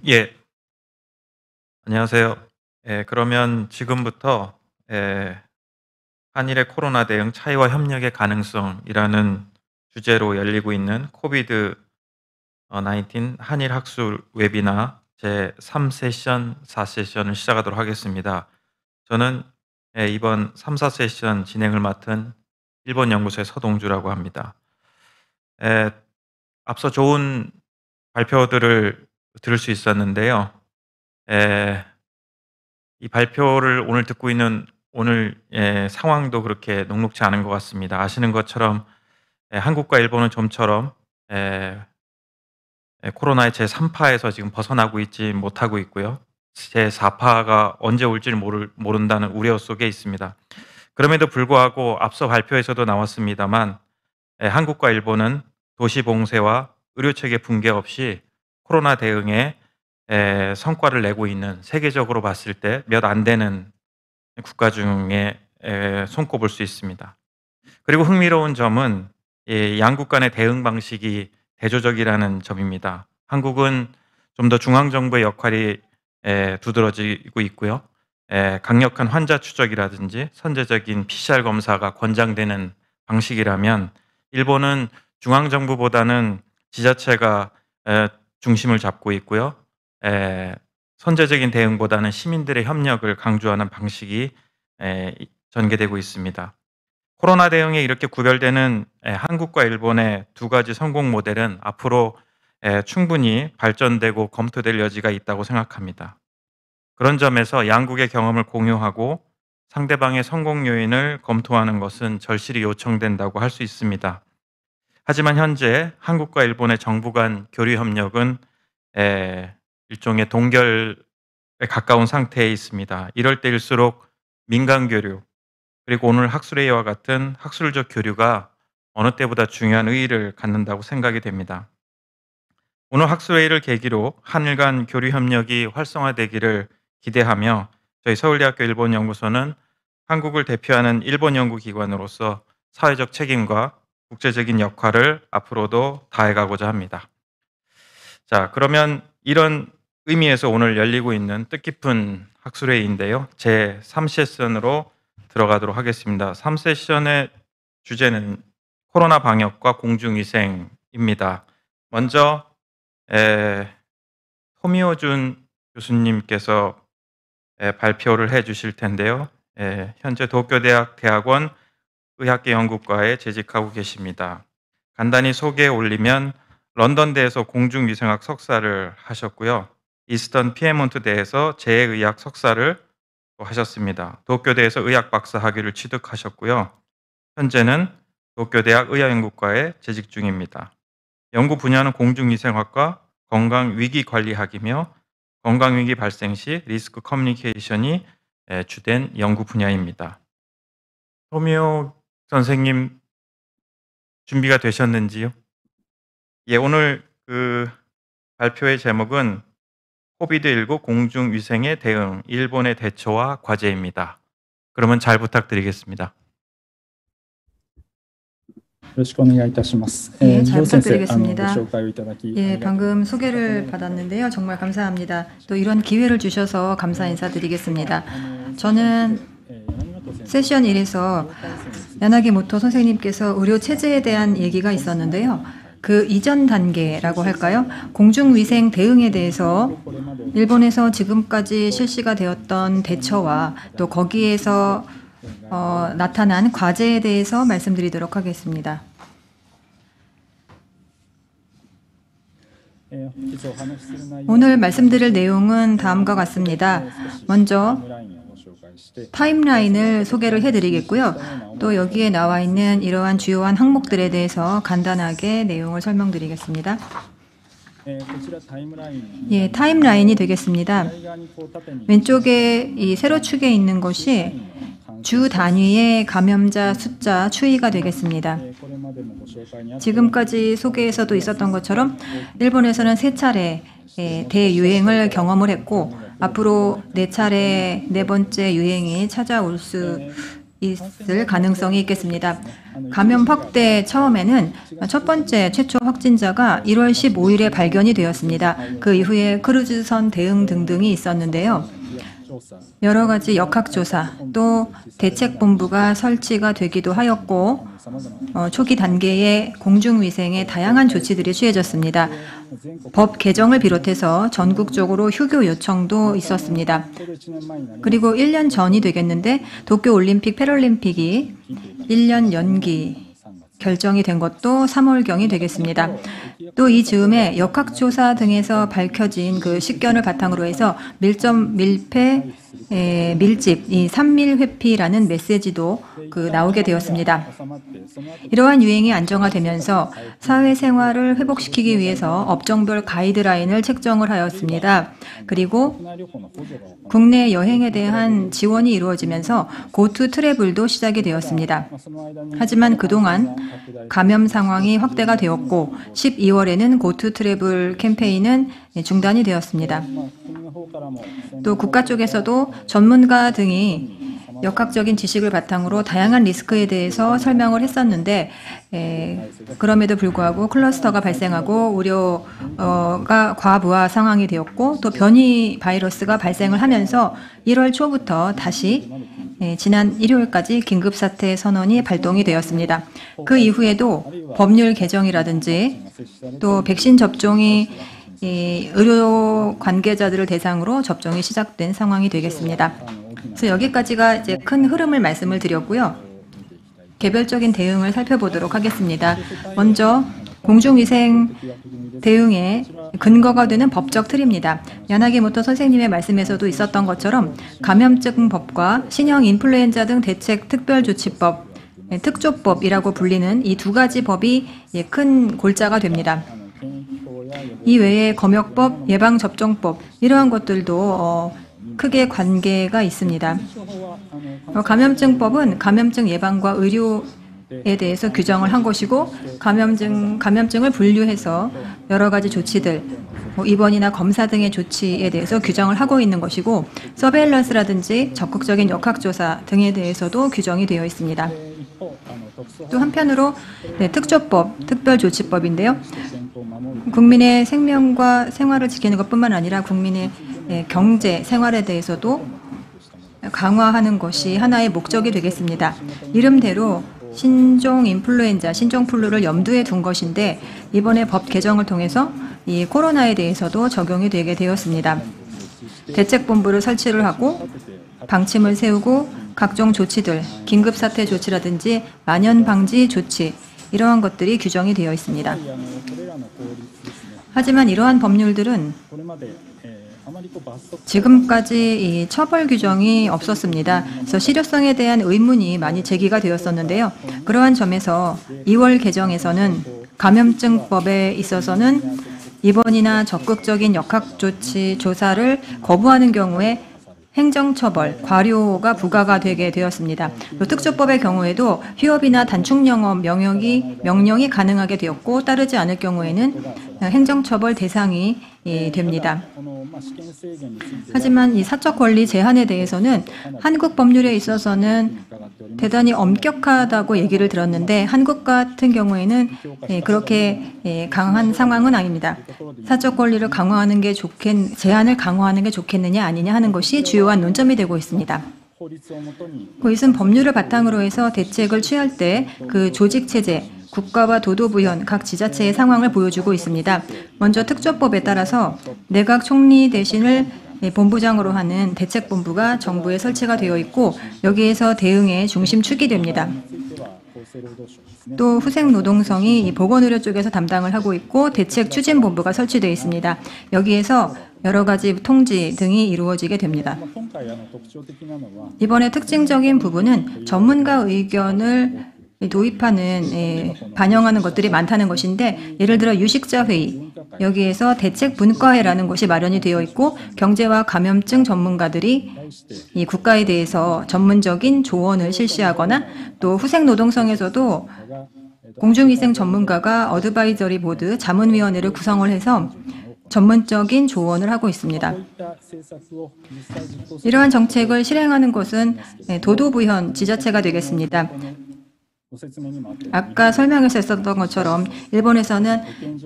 예, 안녕하세요. 그러면 지금부터 한일의 코로나 대응 차이와 협력의 가능성이라는 주제로 열리고 있는 코비드 19 한일 학술 웨비나 제 3세션, 4세션을 시작하도록 하겠습니다. 저는 이번 3, 4세션 진행을 맡은 일본 연구소의 서동주라고 합니다. 앞서 좋은 발표들을 들을 수 있었는데요. 이 발표를 오늘 듣고 있는 오늘 상황도 그렇게 녹록지 않은 것 같습니다. 아시는 것처럼 한국과 일본은 좀처럼 코로나의 제3파에서 지금 벗어나고 있지 못하고 있고요. 제4파가 언제 올지를 모른다는 우려 속에 있습니다. 그럼에도 불구하고 앞서 발표에서도 나왔습니다만 한국과 일본은 도시 봉쇄와 의료체계 붕괴 없이 코로나 대응에 성과를 내고 있는, 세계적으로 봤을 때 몇 안 되는 국가 중에 손꼽을 수 있습니다. 그리고 흥미로운 점은 양국 간의 대응 방식이 대조적이라는 점입니다. 한국은 좀 더 중앙정부의 역할이 두드러지고 있고요. 강력한 환자 추적이라든지 선제적인 PCR 검사가 권장되는 방식이라면, 일본은 중앙정부보다는 지자체가 중심을 잡고 있고요. 선제적인 대응보다는 시민들의 협력을 강조하는 방식이 전개되고 있습니다. 코로나 대응에 이렇게 구별되는 한국과 일본의 두 가지 성공 모델은 앞으로 충분히 발전되고 검토될 여지가 있다고 생각합니다. 그런 점에서 양국의 경험을 공유하고 상대방의 성공 요인을 검토하는 것은 절실히 요청된다고 할 수 있습니다. 하지만 현재 한국과 일본의 정부 간 교류 협력은 일종의 동결에 가까운 상태에 있습니다. 이럴 때일수록 민간 교류, 그리고 오늘 학술회의와 같은 학술적 교류가 어느 때보다 중요한 의의를 갖는다고 생각이 됩니다. 오늘 학술회의를 계기로 한일 간 교류 협력이 활성화되기를 기대하며, 저희 서울대학교 일본연구소는 한국을 대표하는 일본 연구기관으로서 사회적 책임과 국제적인 역할을 앞으로도 다해가고자 합니다. 자, 그러면 이런 의미에서 오늘 열리고 있는 뜻깊은 학술회의인데요. 제 3세션으로 들어가도록 하겠습니다. 3세션의 주제는 코로나 방역과 공중위생입니다. 먼저 토미오준 교수님께서 발표를 해 주실 텐데요. 현재 도쿄대학 대학원 의학계 연구과에 재직하고 계십니다. 간단히 소개해 올리면 런던대에서 공중위생학 석사를 하셨고요. 이스턴 피에몬트대에서 재해의학 석사를 하셨습니다. 도쿄대에서 의학 박사 학위를 취득하셨고요. 현재는 도쿄대학 의학연구과에 재직 중입니다. 연구 분야는 공중위생학과 건강위기관리학이며 건강위기 발생 시 리스크 커뮤니케이션이 주된 연구 분야입니다. 토미오 선생님 준비가 되셨는지요? 예, 오늘 그 발표의 제목은 코비드19 공중위생의 대응, 일본의 대처와 과제입니다. 그러면 잘 부탁드리겠습니다. 네, 잘 부탁드리겠습니다. 예, 방금 소개를 받았는데요. 정말 감사합니다. 또 이런 기회를 주셔서 감사 인사드리겠습니다. 저는 세션 1에서 야나기모토 선생님께서 의료 체제에 대한 얘기가 있었는데요. 그 이전 단계라고 할까요? 공중위생 대응에 대해서 일본에서 지금까지 실시가 되었던 대처와 또 거기에서 나타난 과제에 대해서 말씀드리도록 하겠습니다. 오늘 말씀드릴 내용은 다음과 같습니다. 먼저 타임라인을 소개를 해드리겠고요. 또 여기에 나와 있는 이러한 주요한 항목들에 대해서 간단하게 내용을 설명드리겠습니다. 예, 타임라인이 되겠습니다. 왼쪽에 이 세로축에 있는 것이 주 단위의 감염자 숫자 추이가 되겠습니다. 지금까지 소개에서도 있었던 것처럼 일본에서는 3차례 대유행을 경험을 했고, 앞으로 4차례 4번째 유행이 찾아올 수 있을 가능성이 있겠습니다. 감염 확대 처음에는 첫 번째 최초 확진자가 1월 15일에 발견이 되었습니다. 그 이후에 크루즈선 대응 등등이 있었는데요. 여러 가지 역학조사 또 대책본부가 설치가 되기도 하였고 초기 단계의 공중위생에 다양한 조치들이 취해졌습니다. 법 개정을 비롯해서 전국적으로 휴교 요청도 있었습니다. 그리고 1년 전이 되겠는데 도쿄올림픽 패럴림픽이 1년 연기 결정이 된 것도 3월경이 되겠습니다. 또 이 즈음에 역학조사 등에서 밝혀진 그 식견을 바탕으로 해서 밀접, 밀폐, 밀집, 이 3밀 회피라는 메시지도 나오게 되었습니다. 이러한 유행이 안정화되면서 사회생활을 회복시키기 위해서 업종별 가이드라인을 책정을 하였습니다. 그리고 국내 여행에 대한 지원이 이루어지면서 고투 트래블도 시작이 되었습니다. 하지만 그동안 감염 상황이 확대가 되었고 12월에는 고투 트래블 캠페인은 중단이 되었습니다. 또 국가 쪽에서도 전문가 등이 역학적인 지식을 바탕으로 다양한 리스크에 대해서 설명을 했었는데 그럼에도 불구하고 클러스터가 발생하고 우려가 과부하 상황이 되었고 또 변이 바이러스가 발생을 하면서 1월 초부터 다시 지난 일요일까지 긴급사태 선언이 발동이 되었습니다. 그 이후에도 법률 개정이라든지 또 백신 접종이 의료 관계자들을 대상으로 접종이 시작된 상황이 되겠습니다. 그래서 여기까지가 이제 큰 흐름을 말씀을 드렸고요. 개별적인 대응을 살펴보도록 하겠습니다. 먼저 공중위생 대응의 근거가 되는 법적 틀입니다. 야나기모토 선생님의 말씀에서도 있었던 것처럼 감염증법과 신형 인플루엔자 등 대책 특별조치법, 특조법이라고 불리는 이 두 가지 법이 큰 골자가 됩니다. 이 외에 검역법, 예방접종법 이러한 것들도 크게 관계가 있습니다. 감염증법은 감염증 예방과 의료에 대해서 규정을 한 것이고 감염증을 분류해서 여러 가지 조치들, 입원이나 검사 등의 조치에 대해서 규정을 하고 있는 것이고 서베일런스라든지 적극적인 역학조사 등에 대해서도 규정이 되어 있습니다. 또 한편으로 특조법, 특별조치법인데요. 국민의 생명과 생활을 지키는 것뿐만 아니라 국민의 경제, 생활에 대해서도 강화하는 것이 하나의 목적이 되겠습니다. 이름대로 신종 인플루엔자, 신종플루를 염두에 둔 것인데 이번에 법 개정을 통해서 이 코로나에 대해서도 적용이 되게 되었습니다. 대책본부를 설치를 하고 방침을 세우고 각종 조치들, 긴급사태 조치라든지 만연방지 조치 이러한 것들이 규정이 되어 있습니다. 하지만 이러한 법률들은 지금까지 이 처벌 규정이 없었습니다. 그래서 실효성에 대한 의문이 많이 제기가 되었었는데요. 그러한 점에서 2월 개정에서는 감염증법에 있어서는 입원이나 적극적인 역학조치 조사를 거부하는 경우에 행정처벌, 과료가 부과가 되게 되었습니다. 또 특조법의 경우에도 휴업이나 단축영업 명령이 가능하게 되었고 따르지 않을 경우에는 행정처벌 대상이 됩니다. 하지만 이 사적 권리 제한에 대해서는 한국 법률에 있어서는 대단히 엄격하다고 얘기를 들었는데 한국 같은 경우에는 그렇게 강한 상황은 아닙니다. 사적 권리를 강화하는 게 제한을 강화하는 게 좋겠느냐 아니냐 하는 것이 주요한 논점이 되고 있습니다. 이것은 법률을 바탕으로 해서 대책을 취할 때 그 조직체제, 국가와 도도부현, 각 지자체의 상황을 보여주고 있습니다. 먼저 특조법에 따라서 내각 총리 대신을 본부장으로 하는 대책본부가 정부에 설치가 되어 있고 여기에서 대응의 중심축이 됩니다. 또 후생노동성이 보건의료 쪽에서 담당을 하고 있고 대책추진본부가 설치되어 있습니다. 여기에서 여러 가지 통지 등이 이루어지게 됩니다. 이번에 특징적인 부분은 전문가 의견을 도입하는, 반영하는 것들이 많다는 것인데 예를 들어 유식자회의, 여기에서 대책분과회라는 것이 마련이 되어 있고 경제와 감염증 전문가들이 이 국가에 대해서 전문적인 조언을 실시하거나 또 후생노동성에서도 공중위생 전문가가 어드바이저리 보드 자문위원회를 구성을 해서 전문적인 조언을 하고 있습니다. 이러한 정책을 실행하는 곳은 도도부현 지자체가 되겠습니다. 아까 설명에서 있었던 것처럼 일본에서는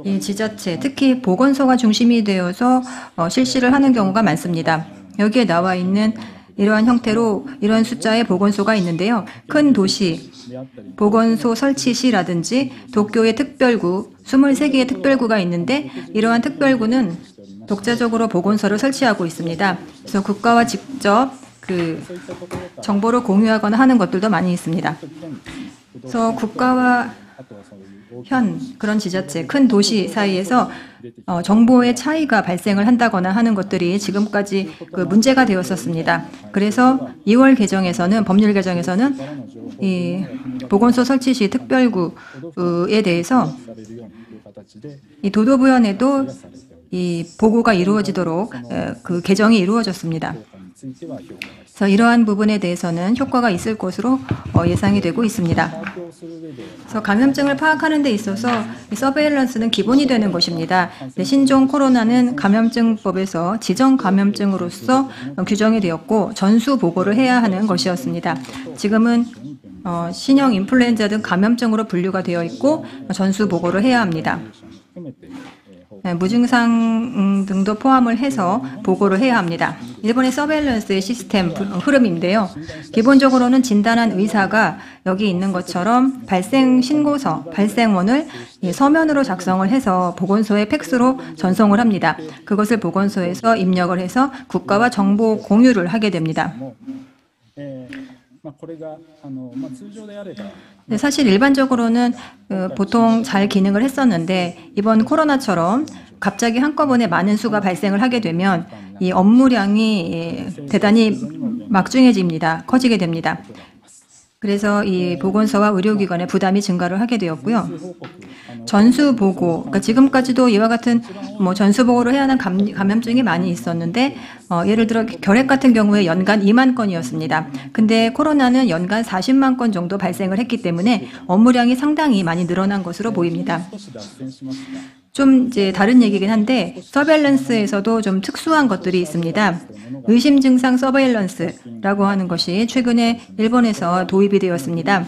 이 지자체, 특히 보건소가 중심이 되어서 실시를 하는 경우가 많습니다. 여기에 나와 있는 이러한 형태로 이러한 숫자의 보건소가 있는데요. 큰 도시, 보건소 설치 시라든지 도쿄의 특별구, 23개의 특별구가 있는데 이러한 특별구는 독자적으로 보건소를 설치하고 있습니다. 그래서 국가와 직접 그 정보를 공유하거나 하는 것들도 많이 있습니다. 그래서 국가와 현 그런 지자체, 큰 도시 사이에서 정보의 차이가 발생을 한다거나 하는 것들이 지금까지 그 문제가 되었었습니다. 그래서 2월 개정에서는 법률 개정에서는 이 보건소 설치 시 특별구에 대해서 이 도도부현에도 이 보고가 이루어지도록 그 개정이 이루어졌습니다. 그래서 이러한 부분에 대해서는 효과가 있을 것으로 예상이 되고 있습니다. 그래서 감염증을 파악하는 데 있어서 이 서베일런스는 기본이 되는 것입니다. 신종 코로나는 감염증법에서 지정 감염증으로서 규정이 되었고 전수 보고를 해야 하는 것이었습니다. 지금은 신형 인플루엔자 등 감염증으로 분류가 되어 있고 전수 보고를 해야 합니다. 무증상 등도 포함을 해서 보고를 해야 합니다. 일본의 서베일런스의 시스템 흐름인데요. 기본적으로는 진단한 의사가 여기 있는 것처럼 발생 신고서, 발생원을 서면으로 작성을 해서 보건소에 팩스로 전송을 합니다. 그것을 보건소에서 입력을 해서 국가와 정보 공유를 하게 됩니다. 사실 일반적으로는 보통 잘 기능을 했었는데 이번 코로나처럼 갑자기 한꺼번에 많은 수가 발생을 하게 되면 이 업무량이 대단히 막중해집니다. 커지게 됩니다. 그래서 이 보건소와 의료기관의 부담이 증가를 하게 되었고요. 전수보고, 그러니까 지금까지도 이와 같은 전수보고를 해야 하는 감염증이 많이 있었는데 예를 들어 결핵 같은 경우에 연간 2만 건이었습니다. 근데 코로나는 연간 40만 건 정도 발생을 했기 때문에 업무량이 상당히 많이 늘어난 것으로 보입니다. 좀 이제 다른 얘기긴 한데 서베일런스에서도 좀 특수한 것들이 있습니다. 의심 증상 서베일런스라고 하는 것이 최근에 일본에서 도입이 되었습니다.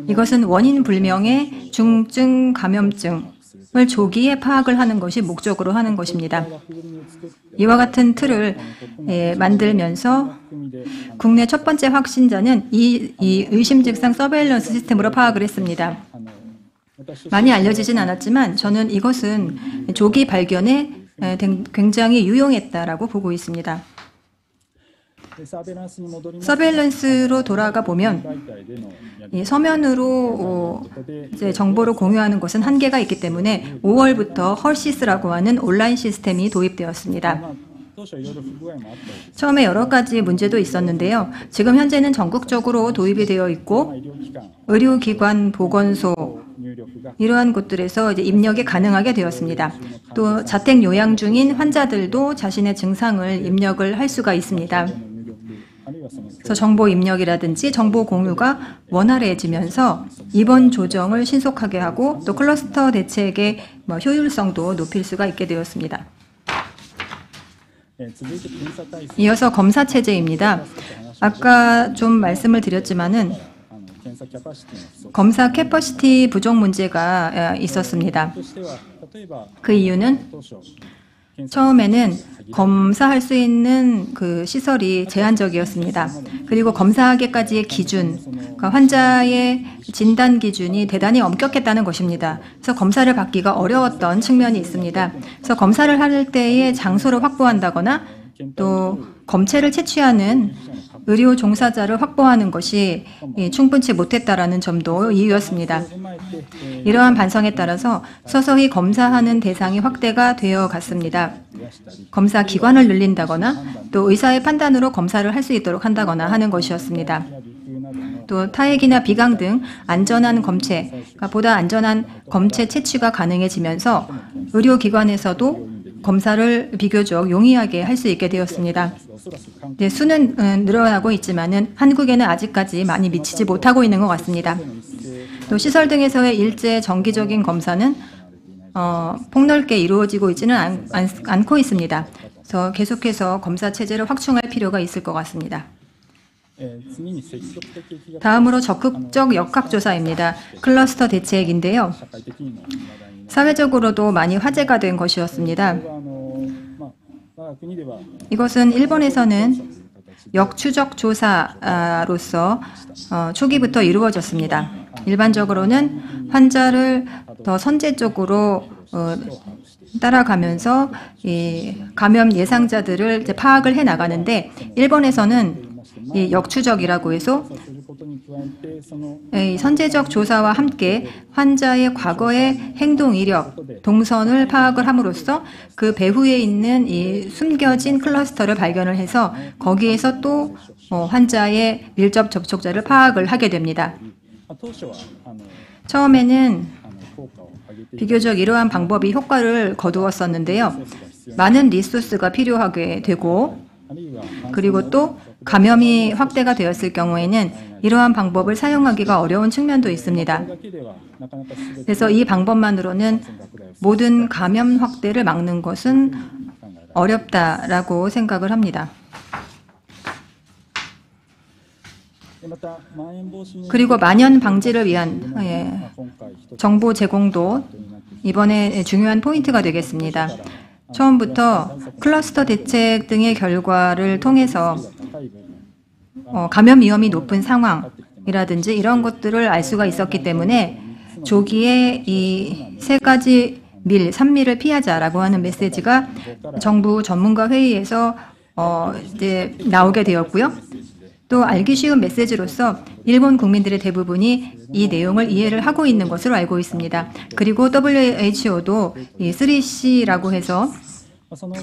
이것은 원인 불명의 중증 감염증을 조기에 파악을 하는 것이 목적으로 하는 것입니다. 이와 같은 틀을 만들면서 국내 첫 번째 확진자는 이 의심 증상 서베일런스 시스템으로 파악을 했습니다. 많이 알려지진 않았지만 저는 이것은 조기 발견에 굉장히 유용했다라고 보고 있습니다. 서베일런스로 돌아가 보면 서면으로 이제 정보를 공유하는 것은 한계가 있기 때문에 5월부터 헐시스라고 하는 온라인 시스템이 도입되었습니다. 처음에 여러 가지 문제도 있었는데요. 지금 현재는 전국적으로 도입이 되어 있고 의료기관, 보건소 이러한 곳들에서 이제 입력이 가능하게 되었습니다. 또 자택 요양 중인 환자들도 자신의 증상을 입력을 할 수가 있습니다. 그래서 정보 입력이라든지 정보 공유가 원활해지면서 입원 조정을 신속하게 하고 또 클러스터 대책의 효율성도 높일 수가 있게 되었습니다. 이어서 검사 체제입니다. 아까 좀 말씀을 드렸지만은 검사 캐퍼시티 부족 문제가 있었습니다. 그 이유는 처음에는 검사할 수 있는 그 시설이 제한적이었습니다. 그리고 검사하기까지의 기준, 그러니까 환자의 진단 기준이 대단히 엄격했다는 것입니다. 그래서 검사를 받기가 어려웠던 측면이 있습니다. 그래서 검사를 할 때의 장소를 확보한다거나 또 검체를 채취하는 의료 종사자를 확보하는 것이 충분치 못했다라는 점도 이유였습니다. 이러한 반성에 따라서 서서히 검사하는 대상이 확대가 되어 갔습니다. 검사 기관을 늘린다거나 또 의사의 판단으로 검사를 할 수 있도록 한다거나 하는 것이었습니다. 또 타액이나 비강 등 안전한 검체, 그러니까 보다 안전한 검체 채취가 가능해지면서 의료기관에서도 검사를 비교적 용이하게 할 수 있게 되었습니다. 네, 수는 늘어나고 있지만은 한국에는 아직까지 많이 미치지 못하고 있는 것 같습니다. 또 시설 등에서의 일제 정기적인 검사는 폭넓게 이루어지고 있지는 않고 있습니다. 그래서 계속해서 검사 체제를 확충할 필요가 있을 것 같습니다. 다음으로 적극적 역학조사입니다. 클러스터 대책인데요. 사회적으로도 많이 화제가 된 것이었습니다. 이것은 일본에서는 역추적 조사로서 초기부터 이루어졌습니다. 일반적으로는 환자를 더 선제적으로 따라가면서 이 감염 예상자들을 이제 파악을 해 나가는데, 일본에서는 이 역추적이라고 해서 이 선제적 조사와 함께 환자의 과거의 행동 이력, 동선을 파악을 함으로써 그 배후에 있는 이 숨겨진 클러스터를 발견을 해서 거기에서 또 환자의 밀접 접촉자를 파악을 하게 됩니다. 처음에는 비교적 이러한 방법이 효과를 거두었었는데요. 많은 리소스가 필요하게 되고, 그리고 또 감염이 확대가 되었을 경우에는 이러한 방법을 사용하기가 어려운 측면도 있습니다. 그래서 이 방법만으로는 모든 감염 확대를 막는 것은 어렵다라고 생각을 합니다. 그리고 만연 방지를 위한 정보 제공도 이번에 중요한 포인트가 되겠습니다. 처음부터 클러스터 대책 등의 결과를 통해서 감염 위험이 높은 상황이라든지 이런 것들을 알 수가 있었기 때문에 조기에 이 세 가지 산미를 피하자라고 하는 메시지가 정부 전문가 회의에서 이제 나오게 되었고요. 또 알기 쉬운 메시지로서 일본 국민들의 대부분이 이 내용을 이해를 하고 있는 것으로 알고 있습니다. 그리고 WHO도 이 3C라고 해서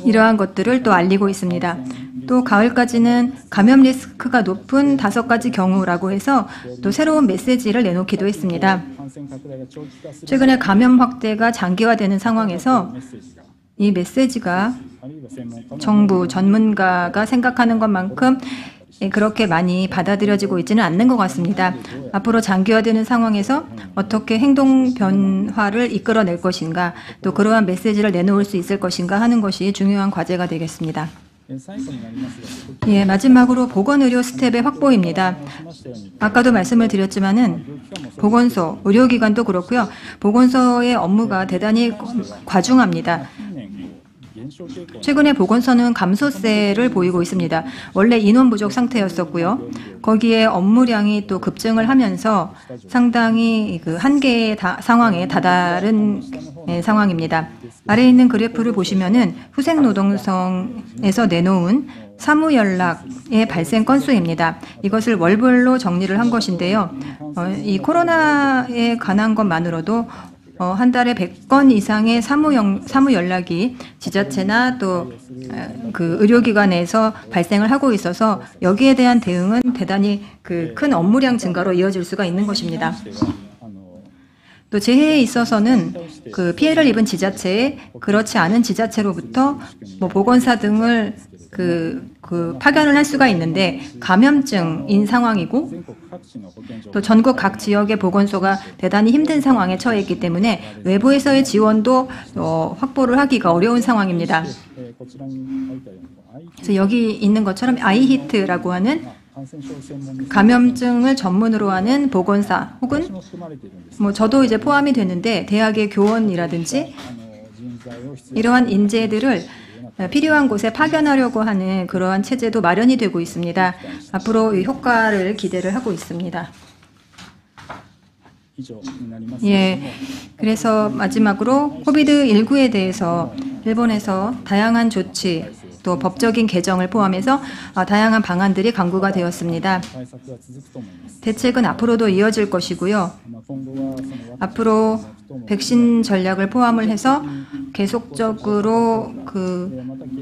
이러한 것들을 또 알리고 있습니다. 또 가을까지는 감염 리스크가 높은 5가지 경우라고 해서 또 새로운 메시지를 내놓기도 했습니다. 최근에 감염 확대가 장기화되는 상황에서 이 메시지가 정부 전문가가 생각하는 것만큼 그렇게 많이 받아들여지고 있지는 않는 것 같습니다. 앞으로 장기화되는 상황에서 어떻게 행동 변화를 이끌어낼 것인가, 또 그러한 메시지를 내놓을 수 있을 것인가 하는 것이 중요한 과제가 되겠습니다. 마지막으로 보건의료 스텝의 확보입니다. 아까도 말씀을 드렸지만은 보건소, 의료기관도 그렇고요. 보건소의 업무가 대단히 과중합니다. 최근에 보건소는 감소세를 보이고 있습니다. 원래 인원 부족 상태였었고요. 거기에 업무량이 또 급증을 하면서 상당히 그 한계의 상황에 다다른 상황입니다. 아래에 있는 그래프를 보시면은 후생노동성에서 내놓은 사무연락의 발생 건수입니다. 이것을 월별로 정리를 한 것인데요. 이 코로나에 관한 것만으로도 한 달에 100건 이상의 사무 연락이 지자체나 또 그 의료기관에서 발생을 하고 있어서 여기에 대한 대응은 대단히 그 큰 업무량 증가로 이어질 수가 있는 것입니다. 또 재해에 있어서는 그 피해를 입은 지자체에 그렇지 않은 지자체로부터 보건사 등을 파견을 할 수가 있는데 감염증인 상황이고, 또 전국 각 지역의 보건소가 대단히 힘든 상황에 처해 있기 때문에 외부에서의 지원도 확보를 하기가 어려운 상황입니다. 그래서 여기 있는 것처럼 아이히트라고 하는 감염증을 전문으로 하는 보건사, 혹은 저도 이제 포함이 되는데 대학의 교원이라든지 이러한 인재들을 필요한 곳에 파견하려고 하는 그러한 체제도 마련이 되고 있습니다. 앞으로 이 효과를 기대를 하고 있습니다. 그래서 마지막으로 코비드-19에 대해서 일본에서 다양한 조치, 또 법적인 개정을 포함해서 다양한 방안들이 강구가 되었습니다. 대책은 앞으로도 이어질 것이고요. 앞으로 백신 전략을 포함을 해서 계속적으로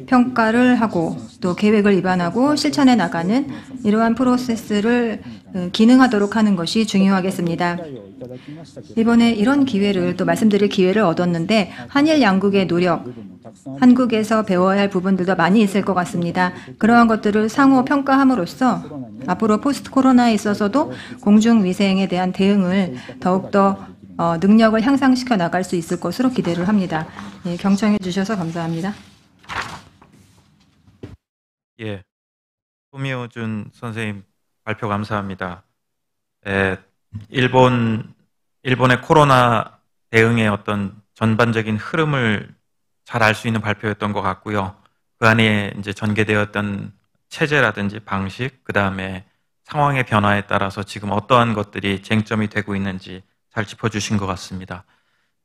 평가를 하고 또 계획을 입안하고 실천해 나가는 이러한 프로세스를 기능하도록 하는 것이 중요하겠습니다. 이번에 이런 기회를 또 말씀드릴 기회를 얻었는데 한일 양국의 노력, 한국에서 배워야 할 부분들도 많이 있을 것 같습니다. 그러한 것들을 상호 평가함으로써 앞으로 포스트 코로나에 있어서도 공중위생에 대한 대응을 더욱더 능력을 향상시켜 나갈 수 있을 것으로 기대를 합니다. 예, 경청해 주셔서 감사합니다. 예, 토미오준 선생님 발표 감사합니다. 일본의 코로나 대응의 어떤 전반적인 흐름을 잘 알 수 있는 발표였던 것 같고요. 그 안에 이제 전개되었던 체제라든지 방식, 그 다음에 상황의 변화에 따라서 지금 어떠한 것들이 쟁점이 되고 있는지 잘 짚어주신 것 같습니다.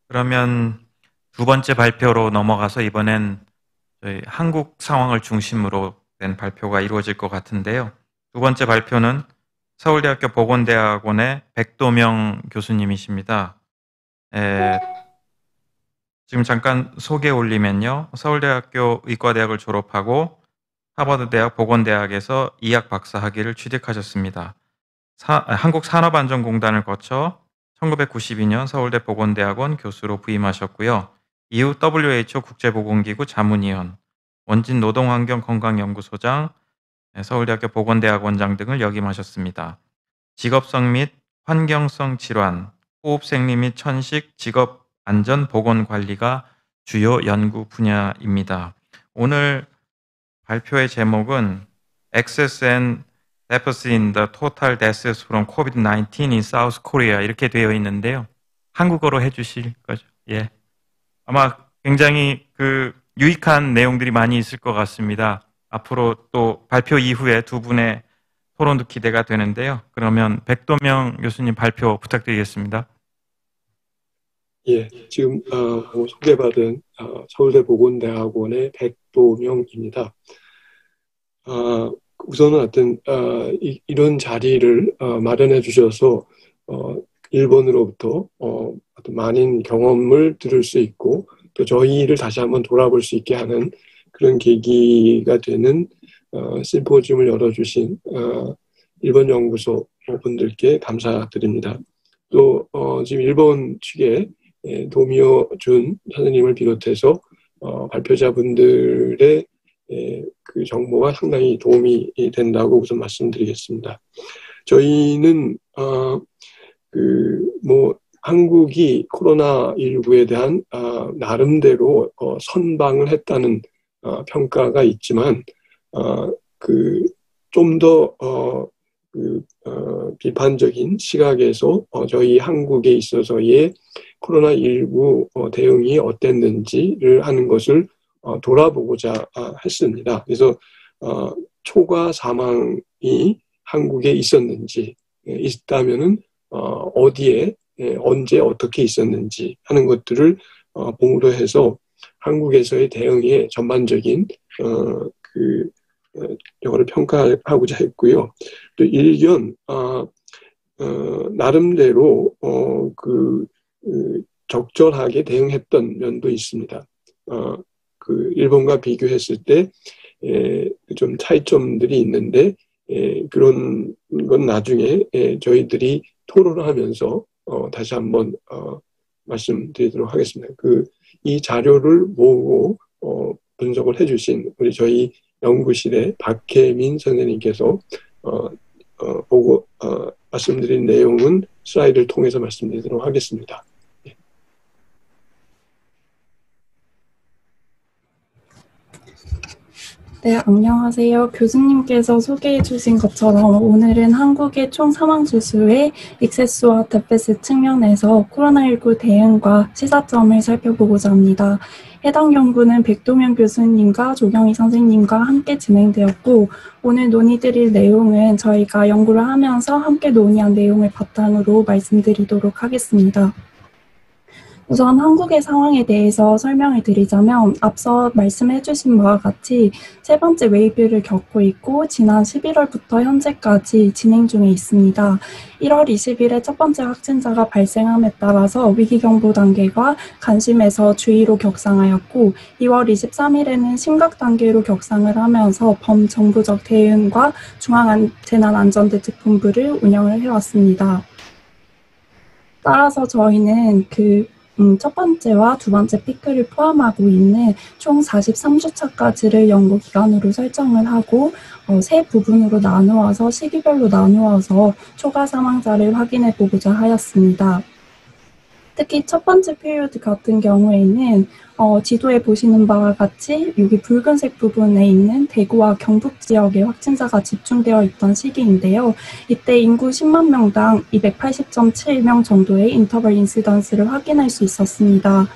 그러면 두 번째 발표로 넘어가서 이번엔 저희 한국 상황을 중심으로 된 발표가 이루어질 것 같은데요. 두 번째 발표는 서울대학교 보건대학원의 백도명 교수님이십니다. 지금 잠깐 소개 올리면요. 서울대학교 의과대학을 졸업하고 하버드대학 보건대학에서 의학 박사 학위를 취득하셨습니다. 한국산업안전공단을 거쳐 1992년 서울대 보건대학원 교수로 부임하셨고요. 이후 WHO 국제보건기구 자문위원, 원진 노동환경건강연구소장, 서울대학교 보건대학원장 등을 역임하셨습니다. 직업성 및 환경성 질환, 호흡생리 및 천식, 직업안전보건관리가 주요 연구 분야입니다. 오늘 발표의 제목은 Access and Deficit in the Total Deaths from COVID-19 in South Korea 이렇게 되어 있는데요. 한국어로 해주실 거죠? 예. 아마 굉장히 유익한 내용들이 많이 있을 것 같습니다. 앞으로 또 발표 이후에 두 분의 토론도 기대가 되는데요. 그러면 백도명 교수님 발표 부탁드리겠습니다. 예, 지금 소개받은 서울대 보건대학원의 백도명입니다. 우선은 하여튼 이런 자리를 마련해 주셔서 일본으로부터 어떤 많은 경험을 들을 수 있고 또 저희를 다시 한번 돌아볼 수 있게 하는 그런 계기가 되는 심포지움을 열어주신 일본 연구소 분들께 감사드립니다. 또 지금 일본 측에 도미오 준 선생님을 비롯해서 발표자분들의 그 정보가 상당히 도움이 된다고 우선 말씀드리겠습니다. 저희는 한국이 코로나19에 대한 나름대로 선방을 했다는 평가가 있지만 좀 더 비판적인 시각에서 저희 한국에 있어서의 코로나19 대응이 어땠는지를 하는 것을 돌아보고자 했습니다. 그래서 초과 사망이 한국에 있었는지, 있다면은 어디에, 언제, 어떻게 있었는지 하는 것들을 봉으로 해서 한국에서의 대응의 전반적인 이거를 평가하고자 했고요. 또 일견 나름대로 적절하게 대응했던 면도 있습니다. 일본과 비교했을 때 좀 차이점들이 있는데 그런 건 나중에 저희들이 토론을 하면서 다시 한번 말씀드리도록 하겠습니다. 이 자료를 모으고 분석을 해주신 우리 저희 연구실의 박혜민 선생님께서 보고 말씀드린 내용은 슬라이드를 통해서 말씀드리도록 하겠습니다. 네, 안녕하세요. 교수님께서 소개해 주신 것처럼 오늘은 한국의 총 사망 지수의 익세스와 데피시트 측면에서 코로나19 대응과 시사점을 살펴보고자 합니다. 해당 연구는 백도명 교수님과 조경희 선생님과 함께 진행되었고 오늘 논의드릴 내용은 저희가 연구를 하면서 함께 논의한 내용을 바탕으로 말씀드리도록 하겠습니다. 우선 한국의 상황에 대해서 설명을 드리자면 앞서 말씀해 주신 바와 같이 세 번째 웨이브를 겪고 있고 지난 11월부터 현재까지 진행 중에 있습니다. 1월 20일에 첫 번째 확진자가 발생함에 따라서 위기경보 단계가 간심에서 주의로 격상하였고 2월 23일에는 심각 단계로 격상을 하면서 범정부적 대응과 중앙재난안전대책본부를 운영을 해왔습니다. 따라서 저희는 첫 번째와 두 번째 피크를 포함하고 있는 총 43주차까지를 연구 기간으로 설정을 하고 세 부분으로 나누어서 시기별로 나누어서 초과 사망자를 확인해 보고자 하였습니다. 특히 첫 번째 피리어드 같은 경우에는 지도에 보시는 바와 같이 여기 붉은색 부분에 있는 대구와 경북 지역에 확진자가 집중되어 있던 시기인데요. 이때 인구 10만 명당 280.7명 정도의 인터벌 인시던스를 확인할 수 있었습니다.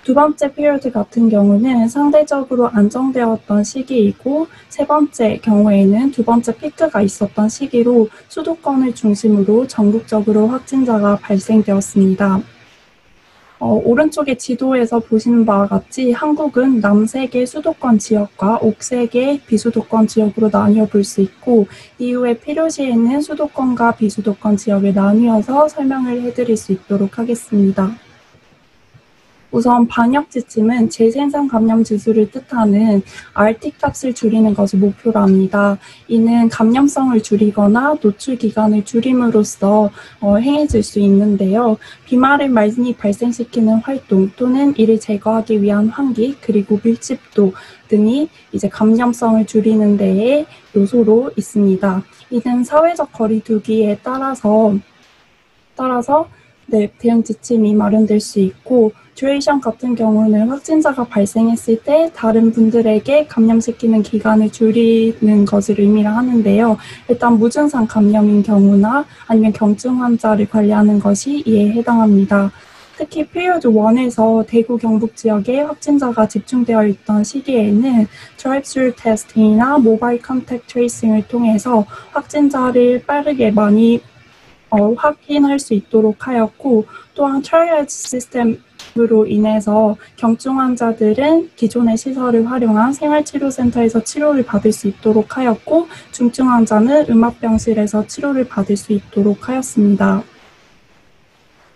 두 번째 피리어드 같은 경우는 상대적으로 안정되었던 시기이고 세 번째 경우에는 두 번째 피크가 있었던 시기로 수도권을 중심으로 전국적으로 확진자가 발생되었습니다. 오른쪽의 지도에서 보시는 바와 같이 한국은 남색의 수도권 지역과 옥색의 비수도권 지역으로 나뉘어 볼 수 있고 이후에 필요시에는 수도권과 비수도권 지역을 나뉘어서 설명을 해드릴 수 있도록 하겠습니다. 우선 방역 지침은 재생산 감염 지수를 뜻하는 RT 값을 줄이는 것을 목표로 합니다. 이는 감염성을 줄이거나 노출 기간을 줄임으로써 행해질 수 있는데요. 비말을 많이 발생시키는 활동 또는 이를 제거하기 위한 환기 그리고 밀집도 등이 이제 감염성을 줄이는 데에 요소로 있습니다. 이는 사회적 거리두기에 따라서 대응 지침이 마련될 수 있고 듀레이션 같은 경우는 확진자가 발생했을 때 다른 분들에게 감염시키는 기간을 줄이는 것을 의미를 하는데요. 일단 무증상 감염인 경우나 아니면 경증 환자를 관리하는 것이 이에 해당합니다. 특히 피리어드 1에서 대구 경북 지역에 확진자가 집중되어 있던 시기에는 드라이브-스루 테스팅이나 모바일 컨택트 트레이싱을 통해서 확진자를 빠르게 많이 확인할 수 있도록 하였고 또한 트라이어지 시스템으로 인해서 경증 환자들은 기존의 시설을 활용한 생활치료센터에서 치료를 받을 수 있도록 하였고 중증 환자는 음압병실에서 치료를 받을 수 있도록 하였습니다.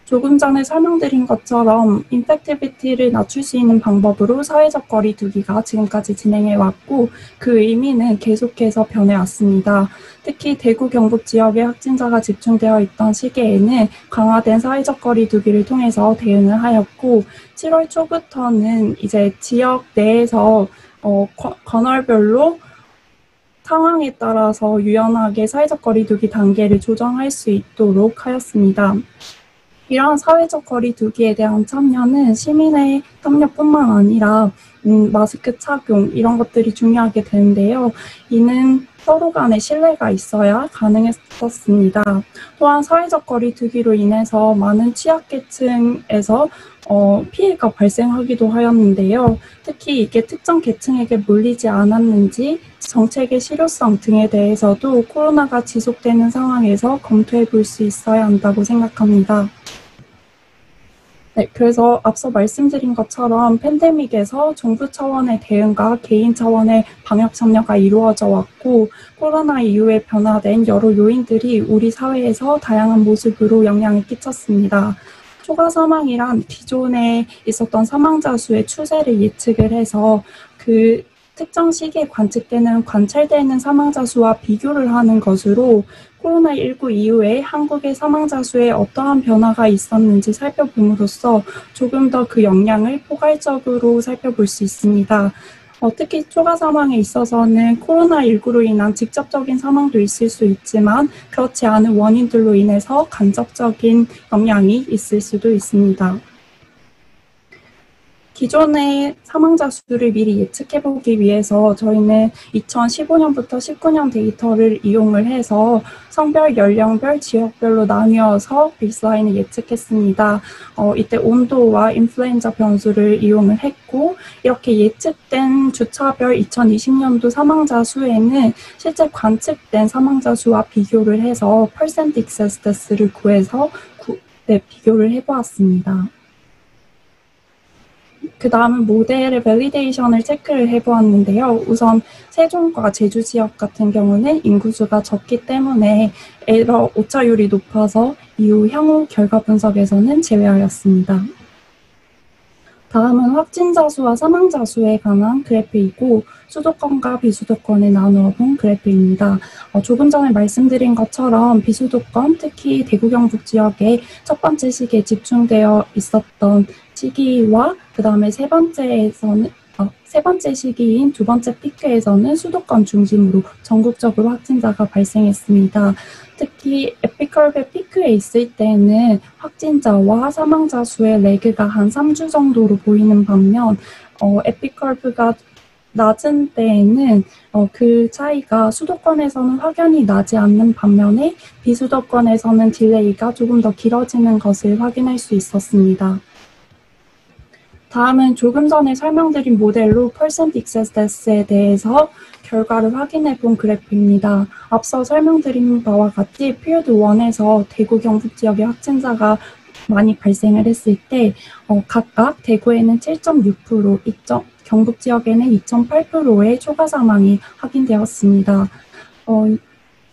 조금 전에 설명드린 것처럼 인펙티비티를 낮출 수 있는 방법으로 사회적 거리두기가 지금까지 진행해왔고 그 의미는 계속해서 변해왔습니다. 특히 대구 경북 지역에 확진자가 집중되어 있던 시기에는 강화된 사회적 거리두기를 통해서 대응을 하였고 7월 초부터는 이제 지역 내에서 관할별로 상황에 따라서 유연하게 사회적 거리두기 단계를 조정할 수 있도록 하였습니다. 이러한 사회적 거리두기에 대한 참여는 시민의 참여뿐만 아니라 마스크 착용 이런 것들이 중요하게 되는데요. 이는 서로 간의 신뢰가 있어야 가능했었습니다. 또한 사회적 거리두기로 인해서 많은 취약계층에서 피해가 발생하기도 하였는데요. 특히 이게 특정 계층에게 몰리지 않았는지 정책의 실효성 등에 대해서도 코로나가 지속되는 상황에서 검토해 볼 수 있어야 한다고 생각합니다. 네, 그래서 앞서 말씀드린 것처럼 팬데믹에서 정부 차원의 대응과 개인 차원의 방역 참여가 이루어져 왔고 코로나 이후에 변화된 여러 요인들이 우리 사회에서 다양한 모습으로 영향을 끼쳤습니다. 초과 사망이란 기존에 있었던 사망자 수의 추세를 예측을 해서 그 특정 시기에 관찰되는 사망자 수와 비교를 하는 것으로 코로나19 이후에 한국의 사망자 수에 어떠한 변화가 있었는지 살펴봄으로써 조금 더 그 영향을 포괄적으로 살펴볼 수 있습니다. 특히 초과 사망에 있어서는 코로나19로 인한 직접적인 사망도 있을 수 있지만 그렇지 않은 원인들로 인해서 간접적인 영향이 있을 수도 있습니다. 기존의 사망자 수를 미리 예측해보기 위해서 저희는 2015년부터 19년 데이터를 이용을 해서 성별, 연령별, 지역별로 나뉘어서 베이스라인을 예측했습니다. 이때 온도와 인플루엔자 변수를 이용을 했고 이렇게 예측된 주차별 2020년도 사망자 수에는 실제 관측된 사망자 수와 비교를 해서 퍼센트 익세스 데스를 구해서 비교를 해보았습니다. 그 다음은 모델의 밸리데이션을 체크를 해보았는데요. 우선 세종과 제주 지역 같은 경우는 인구수가 적기 때문에 에러 오차율이 높아서 이후 향후 결과 분석에서는 제외하였습니다. 다음은 확진자 수와 사망자 수에 관한 그래프이고 수도권과 비수도권에 나누어 본 그래프입니다. 조금 전에 말씀드린 것처럼 비수도권, 특히 대구 경북 지역에 첫 번째 시기에 집중되어 있었던 시기와 그 다음에 세 세 번째 시기인 두 번째 피크에서는 수도권 중심으로 전국적으로 확진자가 발생했습니다. 특히 에피커브의 피크에 있을 때는 확진자와 사망자 수의 레그가 한 3주 정도로 보이는 반면 에피커브가 낮은 때에는 그 차이가 수도권에서는 확연히 나지 않는 반면에 비수도권에서는 딜레이가 조금 더 길어지는 것을 확인할 수 있었습니다. 다음은 조금 전에 설명드린 모델로 percent excess death에 대해서 결과를 확인해 본 그래프입니다. 앞서 설명드린 바와 같이 피리어드 1에서 대구 경북 지역의 확진자가 많이 발생을 했을 때 각각 대구에는 7.6%, 경북 지역에는 2.8%의 초과 사망이 확인되었습니다.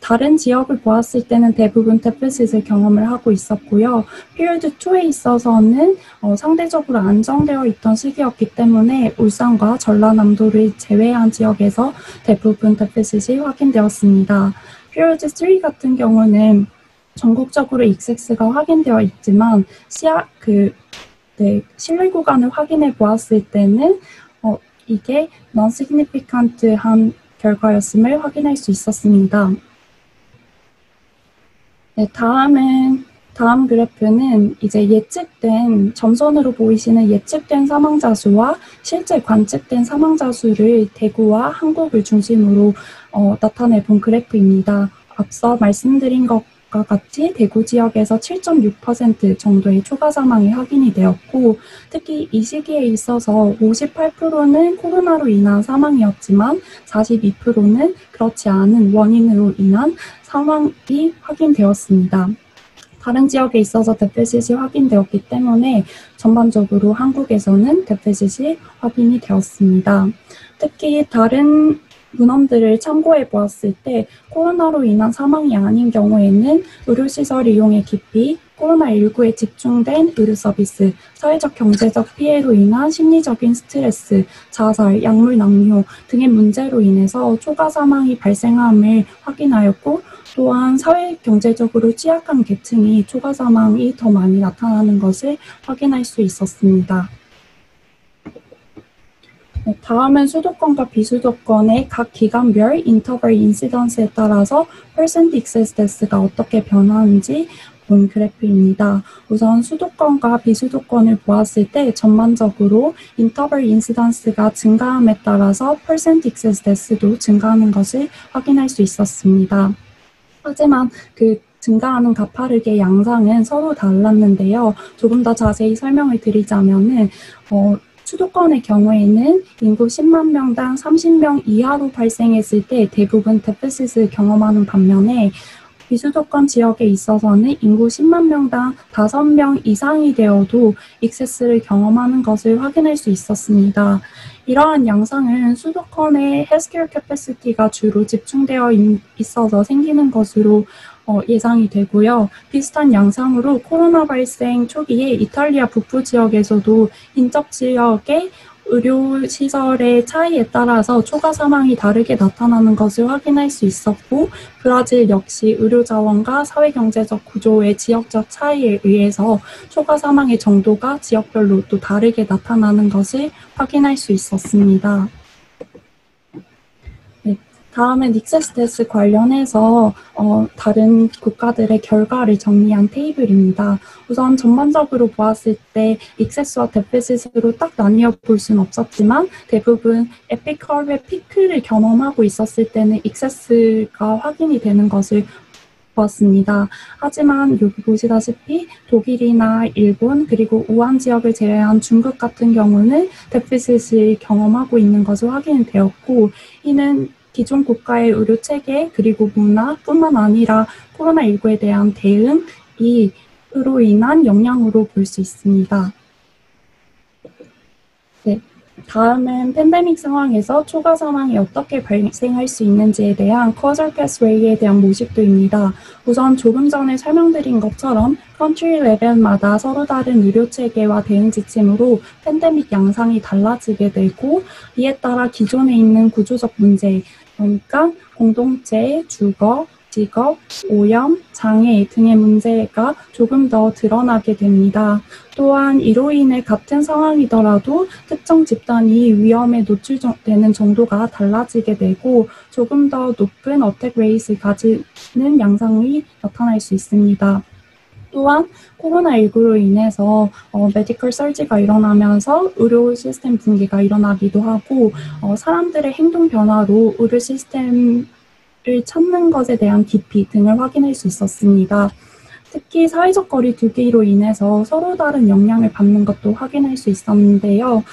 다른 지역을 보았을 때는 대부분 데피시트을 경험을 하고 있었고요. 피리어드 2에 있어서는 상대적으로 안정되어 있던 시기였기 때문에 울산과 전라남도를 제외한 지역에서 대부분 데피시트이 확인되었습니다. 피리어드 3 같은 경우는 전국적으로 익섹스가 확인되어 있지만 신뢰 구간을 확인해 보았을 때는 이게 non-significant한 결과였음을 확인할 수 있었습니다. 네, 다음 그래프는 이제 예측된, 점선으로 보이시는 예측된 사망자 수와 실제 관측된 사망자 수를 대구와 한국을 중심으로 나타내 본 그래프입니다. 앞서 말씀드린 것과 같이 대구 지역에서 7.6% 정도의 초과 사망이 확인이 되었고, 특히 이 시기에 있어서 58%는 코로나로 인한 사망이었지만 42%는 그렇지 않은 원인으로 인한 사망이 확인되었습니다. 다른 지역에 있어서 데피시트이 확인되었기 때문에 전반적으로 한국에서는 데피시트이 확인이 되었습니다. 특히 다른 문헌들을 참고해 보았을 때 코로나로 인한 사망이 아닌 경우에는 의료시설 이용의 기피, 코로나19에 집중된 의료 서비스, 사회적 경제적 피해로 인한 심리적인 스트레스, 자살, 약물 낭요 등의 문제로 인해서 초과 사망이 발생함을 확인하였고, 또한 사회 경제적으로 취약한 계층이 초과 사망이 더 많이 나타나는 것을 확인할 수 있었습니다. 다음은 수도권과 비수도권의 각 기간별 인터벌 인시던스에 따라서 percent excess death가 어떻게 변하는지 본 그래프입니다. 우선 수도권과 비수도권을 보았을 때 전반적으로 인터벌 인시던스가 증가함에 따라서 percent excess death도 증가하는 것을 확인할 수 있었습니다. 하지만 그 증가하는 가파르게 양상은 서로 달랐는데요. 조금 더 자세히 설명을 드리자면은 수도권의 경우에는 인구 10만 명당 30명 이하로 발생했을 때 대부분 데피시트를 경험하는 반면에 비수도권 지역에 있어서는 인구 10만 명당 5명 이상이 되어도 익세스를 경험하는 것을 확인할 수 있었습니다. 이러한 양상은 수도권의 헬스케어 캐패시티가 주로 집중되어 있어서 생기는 것으로 예상이 되고요. 비슷한 양상으로 코로나 발생 초기에 이탈리아 북부 지역에서도 인접 지역의 의료시설의 차이에 따라서 초과 사망이 다르게 나타나는 것을 확인할 수 있었고, 브라질 역시 의료자원과 사회경제적 구조의 지역적 차이에 의해서 초과 사망의 정도가 지역별로 또 다르게 나타나는 것을 확인할 수 있었습니다. 다음은 익세스 데스 관련해서 다른 국가들의 결과를 정리한 테이블입니다. 우선 전반적으로 보았을 때 익세스와 데피시트로 딱 나뉘어 볼 수는 없었지만 대부분 에피커브의 피크를 경험하고 있었을 때는 익세스가 확인이 되는 것을 보았습니다. 하지만 여기 보시다시피 독일이나 일본 그리고 우한 지역을 제외한 중국 같은 경우는 데피시트를 경험하고 있는 것을 확인이 되었고, 이는 기존 국가의 의료 체계 그리고 문화뿐만 아니라 코로나19에 대한 대응이 으로 인한 영향으로 볼 수 있습니다. 네, 다음은 팬데믹 상황에서 초과 사망이 어떻게 발생할 수 있는지에 대한 causal pathway에 대한 모식도입니다. 우선 조금 전에 설명드린 것처럼 컨트리 레벨마다 서로 다른 의료 체계와 대응 지침으로 팬데믹 양상이 달라지게 되고, 이에 따라 기존에 있는 구조적 문제, 그러니까 공동체, 주거, 직업, 오염, 장애 등의 문제가 조금 더 드러나게 됩니다. 또한 이로 인해 같은 상황이더라도 특정 집단이 위험에 노출되는 정도가 달라지게 되고 조금 더 높은 어택 레이스를 가지는 양상이 나타날 수 있습니다. 또한 코로나19로 인해서 메디컬 설지가 일어나면서 의료 시스템 붕괴가 일어나기도 하고 사람들의 행동 변화로 의료 시스템을 찾는 것에 대한 기피 등을 확인할 수 있었습니다. 특히 사회적 거리 두기로 인해서 서로 다른 영향을 받는 것도 확인할 수 있었는데요.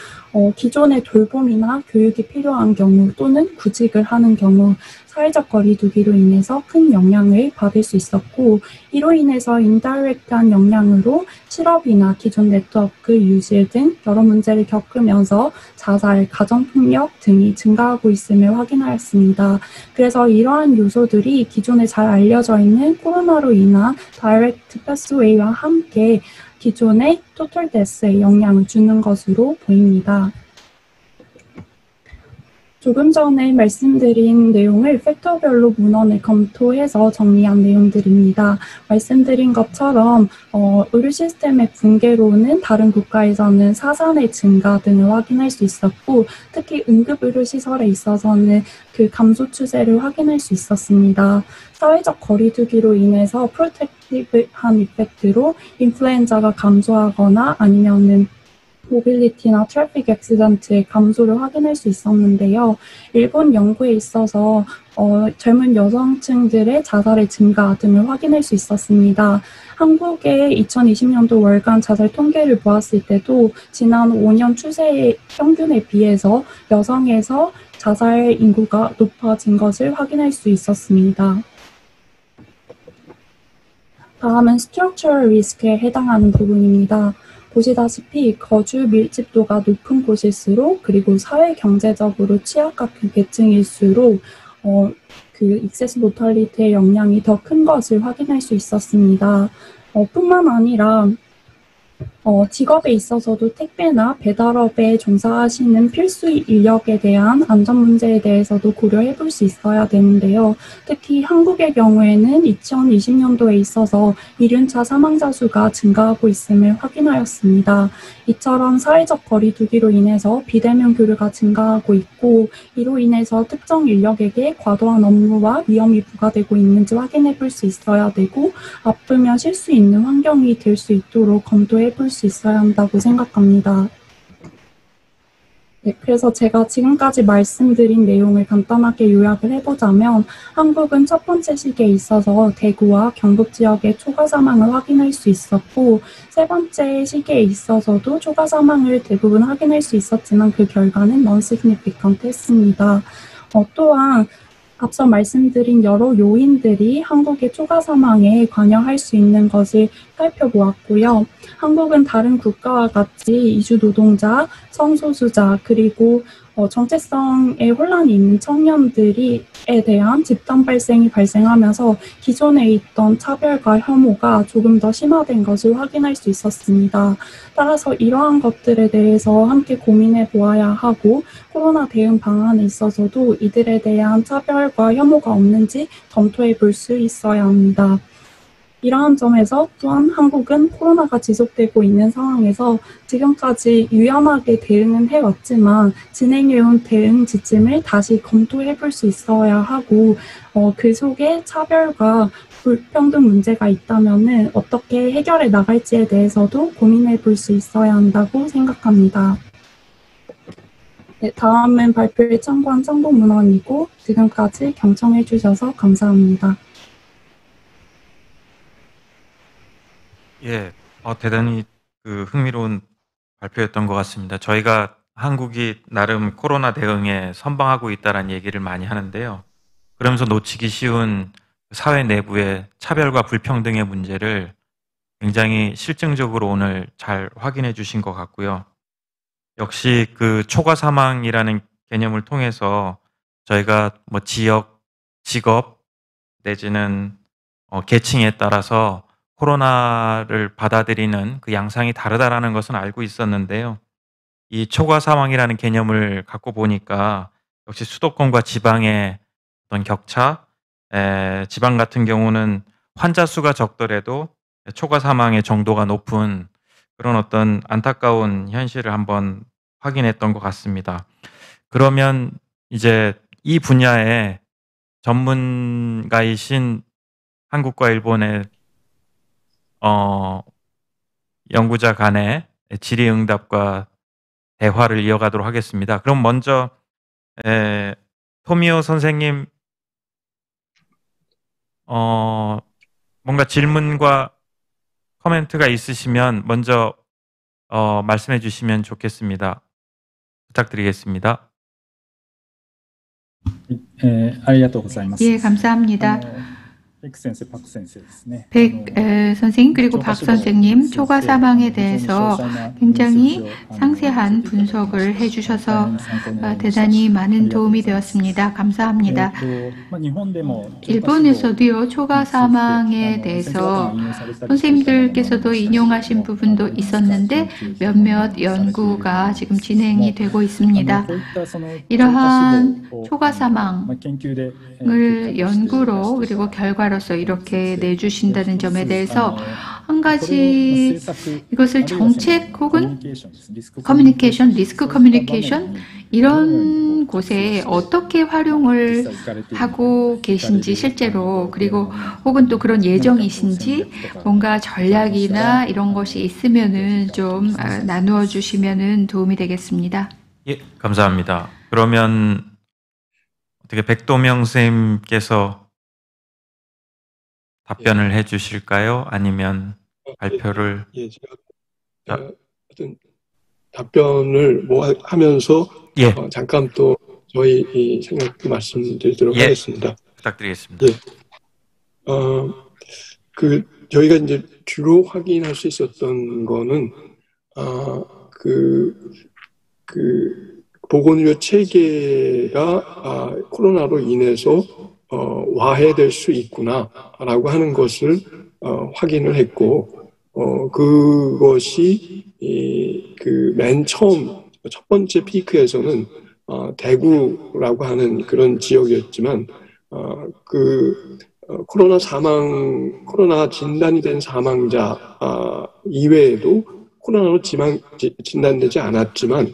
기존의 돌봄이나 교육이 필요한 경우 또는 구직을 하는 경우 사회적 거리 두기로 인해서 큰 영향을 받을 수 있었고 이로 인해서 인다이렉트한 영향으로 실업이나 기존 네트워크 유실 등 여러 문제를 겪으면서 자살, 가정폭력 등이 증가하고 있음을 확인하였습니다. 그래서 이러한 요소들이 기존에 잘 알려져 있는 코로나로 인한 다이렉트 패스웨이와 함께 기존의 토탈 데스에 영향을 주는 것으로 보입니다. 조금 전에 말씀드린 내용을 팩터별로 문헌을 검토해서 정리한 내용들입니다. 말씀드린 것처럼 의료 시스템의 붕괴로는 다른 국가에서는 사상의 증가 등을 확인할 수 있었고 특히 응급의료시설에 있어서는 그 감소 추세를 확인할 수 있었습니다. 사회적 거리두기로 인해서 프로텍티브한 이펙트로 인플루엔자가 감소하거나 아니면은 모빌리티나 트래픽 액시던트의 감소를 확인할 수 있었는데요. 일본 연구에 있어서 젊은 여성층들의 자살의 증가 등을 확인할 수 있었습니다. 한국의 2020년도 월간 자살 통계를 보았을 때도 지난 5년 추세의 평균에 비해서 여성에서 자살 인구가 높아진 것을 확인할 수 있었습니다. 다음은 스트럭처럴 리스크에 해당하는 부분입니다. 보시다시피 거주 밀집도가 높은 곳일수록 그리고 사회 경제적으로 취약한 계층일수록 그 익세스 모탈리티의 영향이 더 큰 것을 확인할 수 있었습니다. 뿐만 아니라 직업에 있어서도 택배나 배달업에 종사하시는 필수 인력에 대한 안전 문제에 대해서도 고려해 볼 수 있어야 되는데요. 특히 한국의 경우에는 2020년도에 있어서 이륜차 사망자 수가 증가하고 있음을 확인하였습니다. 이처럼 사회적 거리 두기로 인해서 비대면 교류가 증가하고 있고 이로 인해서 특정 인력에게 과도한 업무와 위험이 부과되고 있는지 확인해 볼 수 있어야 되고 아프면 쉴 수 있는 환경이 될 수 있도록 검토해 볼 수 있어야 한다고 생각합니다. 네, 그래서 제가 지금까지 말씀드린 내용을 간단하게 요약을 해보자면 한국은 첫 번째 시기에 있어서 대구와 경북 지역의 초과 사망을 확인할 수 있었고 세 번째 시기에 있어서도 초과 사망을 대부분 확인할 수 있었지만 그 결과는 non-significant 했습니다. 또한 앞서 말씀드린 여러 요인들이 한국의 초과 사망에 관여할 수 있는 것을 살펴보았고요. 한국은 다른 국가와 같이 이주 노동자, 성소수자, 그리고 정체성에 혼란이 있는 청년들에 대한 집단 발생이 발생하면서 기존에 있던 차별과 혐오가 조금 더 심화된 것을 확인할 수 있었습니다. 따라서 이러한 것들에 대해서 함께 고민해 보아야 하고 코로나 대응 방안에 있어서도 이들에 대한 차별과 혐오가 없는지 검토해 볼 수 있어야 합니다. 이러한 점에서 또한 한국은 코로나가 지속되고 있는 상황에서 지금까지 유연하게 대응은 해왔지만 진행해온 대응 지침을 다시 검토해 볼 수 있어야 하고 그 속에 차별과 불평등 문제가 있다면은 어떻게 해결해 나갈지에 대해서도 고민해 볼 수 있어야 한다고 생각합니다. 네, 다음은 발표에 참고한 참고 문헌이고 지금까지 경청해 주셔서 감사합니다. 예, 대단히 흥미로운 발표였던 것 같습니다. 저희가 한국이 나름 코로나 대응에 선방하고 있다는 얘기를 많이 하는데요. 그러면서 놓치기 쉬운 사회 내부의 차별과 불평등의 문제를 굉장히 실증적으로 오늘 잘 확인해 주신 것 같고요. 역시 그 초과 사망이라는 개념을 통해서 저희가 뭐 지역, 직업 내지는 계층에 따라서 코로나를 받아들이는 그 양상이 다르다라는 것은 알고 있었는데요. 이 초과 사망이라는 개념을 갖고 보니까 역시 수도권과 지방의 어떤 격차, 지방 같은 경우는 환자 수가 적더라도 초과 사망의 정도가 높은 그런 어떤 안타까운 현실을 한번 확인했던 것 같습니다. 그러면 이제 이 분야의 전문가이신 한국과 일본의 연구자 간의 질의응답과 대화를 이어가도록 하겠습니다. 그럼 먼저 토미오 선생님 뭔가 질문과 코멘트가 있으시면 먼저 말씀해 주시면 좋겠습니다. 부탁드리겠습니다. ありがとうございます。 예, 감사합니다. ペク先生、パク先生ですね。 백 선생님 그리고 박 선생님 초과 사망에 대해서 굉장히 상세한 분석을 해주셔서 대단히 많은 도움이 되었습니다. 감사합니다. 일본에서도요, 초과 사망에 대해서 선생님들께서도 인용하신 부분도 있었는데 몇몇 연구가 지금 진행이 되고 있습니다. 이러한 초과 사망을 연구로 그리고 결과로서 이렇게 내주신다는 점에 대해서 한 가지 이것을 정책 혹은 커뮤니케이션, 리스크 커뮤니케이션 이런 곳에 어떻게 활용을 하고 계신지 실제로 그리고 혹은 또 그런 예정이신지 뭔가 전략이나 이런 것이 있으면은 좀 나누어 주시면은 도움이 되겠습니다. 예, 감사합니다. 그러면 어떻게 백도명 선생님께서 답변을 해 주실까요? 아니면 발표를? 예, 제가 어떤 답변을 하면서 예. 잠깐 또 저희 이 생각도 말씀드리도록 예. 하겠습니다. 부탁드리겠습니다. 예. 저희가 이제 주로 확인할 수 있었던 거는 보건의료 체계가 코로나로 인해서 와해될 수 있구나라고 하는 것을 확인을 했고, 그것이 맨 처음 첫 번째 피크에서는 대구라고 하는 그런 지역이었지만, 코로나 진단이 된 사망자 이외에도 코로나로 진단되지 않았지만